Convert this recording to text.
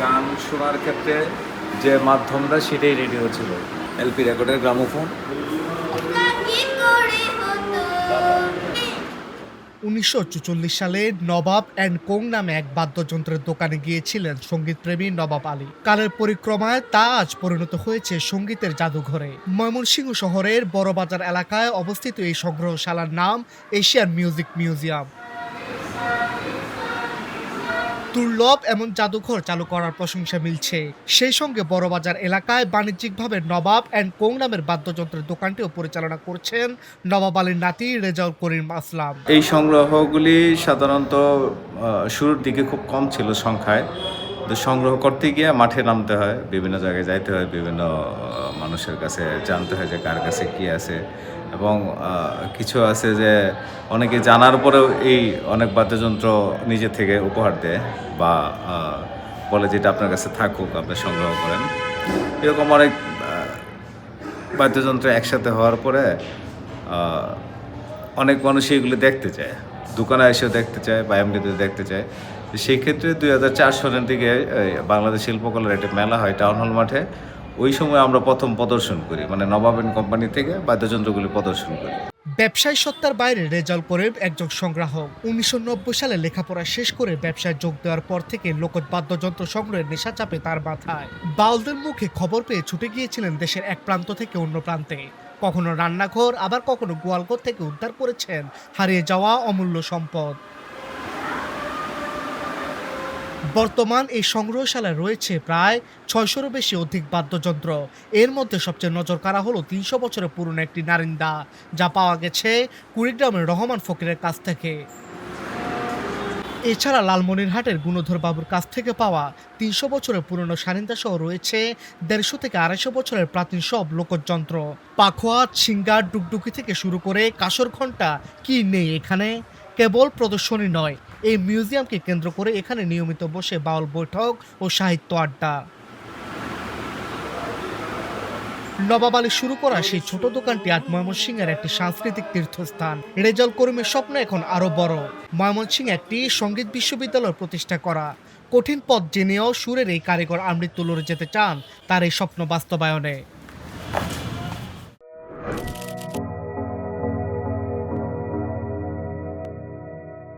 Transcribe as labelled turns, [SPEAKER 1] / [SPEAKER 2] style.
[SPEAKER 1] গান শোনার ক্ষেত্রে যে মাধ্যমটা সেটাই রেডিও ছিল, এলপি রেকর্ডের গ্রামোফোন।
[SPEAKER 2] ১৯৪৪ সালে নবাব অ্যান্ড কোং নামে এক বাদ্যযন্ত্রের দোকানে গিয়েছিলেন সঙ্গীতপ্রেমী নবাব আলী। কালের পরিক্রমায় তা আজ পরিণত হয়েছে সঙ্গীতের জাদুঘরে। ময়মনসিংহ শহরের বড়বাজার এলাকায় অবস্থিত এই সংগ্রহশালার নাম এশিয়ান মিউজিক মিউজিয়াম। দুর্লভ এমন জাদুঘর চালু করার প্রশংসা মিলছে। সেই সঙ্গে বড়বাজার এলাকায় বাণিজ্যিকভাবে নবাব অ্যান্ড কোং নামের বাদ্যযন্ত্রের দোকানটিও পরিচালনা করছেন নবাব আলীর নাতি রেজাউল করিম আসলাম।
[SPEAKER 1] এই সংগ্রহগুলি সাধারণত শুরুর দিকে খুব কম ছিল সংখ্যায়। তো সংগ্রহ করতে গিয়ে মাঠে নামতে হয়, বিভিন্ন জায়গায় যাইতে হয়, বিভিন্ন মানুষের কাছে জানতে হয় যে কার কাছে কী আছে। এবং কিছু আছে যে অনেকে জানার পরেও এই অনেক বাদ্যযন্ত্র নিজে থেকে উপহার দেয় বা বলে যেটা আপনার কাছে থাকুক, আপনি সংগ্রহ করেন। এরকম অনেক বাদ্যযন্ত্র একসাথে হওয়ার পরে অনেক মানুষই এগুলো দেখতে চায়, দোকানে এসেও দেখতে চায় বা এমনিতে দেখতে চায়। সেই ক্ষেত্রে ২০০৪ সালের দিকে বাংলাদেশ শিল্পকলার একটা মেলা হয় টাউন হল মাঠে। ওই সময় আমরা প্রথম প্রদর্শন করি, মানে নবাব অ্যান্ড কোম্পানি থেকে বাদ্যযন্ত্রগুলি প্রদর্শন করি।
[SPEAKER 2] ব্যবসায়ী সত্তার বাইরে রেজাউল করিম একজন সংগ্রাহক। ১৯৯০ সালে লেখাপড়া শেষ করে ব্যবসায় যোগ দেওয়ার পর থেকে লোকজ বাদ্যযন্ত্র সংগ্রহের নেশা চাপে তার মাথায়। বাউলদের মুখে খবর পেয়ে ছুটে গিয়েছিলেন দেশের এক প্রান্ত থেকে অন্য প্রান্তে। কখনো রান্নাঘর, আবার কখনো গোয়ালঘর থেকে উদ্ধার করেছেন হারিয়ে যাওয়া অমূল্য সম্পদ। বর্তমান এই সংগ্রহশালায় রয়েছে প্রায় ৬০০-রও বেশি অধিক বাদ্যযন্ত্র। এর মধ্যে সবচেয়ে নজর কাড়া হলো ৩০০ বছরের পুরনো একটি নারিন্দা, যা পাওয়া গেছে কুড়িগ্রামের রহমান ফকিরের কাছ থেকে। এছাড়া লালমনিরহাটের গুণধর বাবুর কাছ থেকে পাওয়া ৩০০ বছরের পুরনো সারিন্দা সহ রয়েছে ১৫০ থেকে ২৫০ বছরের প্রাচীন সব লোকজ যন্ত্র। পাখোয়া, ছিঙ্গার, ডুগডুগি থেকে শুরু করে কাঁসর ঘণ্টা কি নেই এখানে। কেবল প্রদর্শনী নয়, এই মিউজিয়ামকে কেন্দ্র করে এখানে নিয়মিত বসে বাউল বৈঠক ও সাহিত্য আড্ডা। নবাব আলী শুরু করা সেই ছোট দোকানটি আজ ময়মনসিংহের একটি সাংস্কৃতিক তীর্থস্থান। রেজাউল করিমের স্বপ্ন এখন আরো বড়, ময়মনসিংহে একটি সঙ্গীত বিশ্ববিদ্যালয় প্রতিষ্ঠা করা। কঠিন পথ জেনেও সুরের এই কারিগর আমৃত্যু লড়ে যেতে চান তার এই স্বপ্ন বাস্তবায়নে।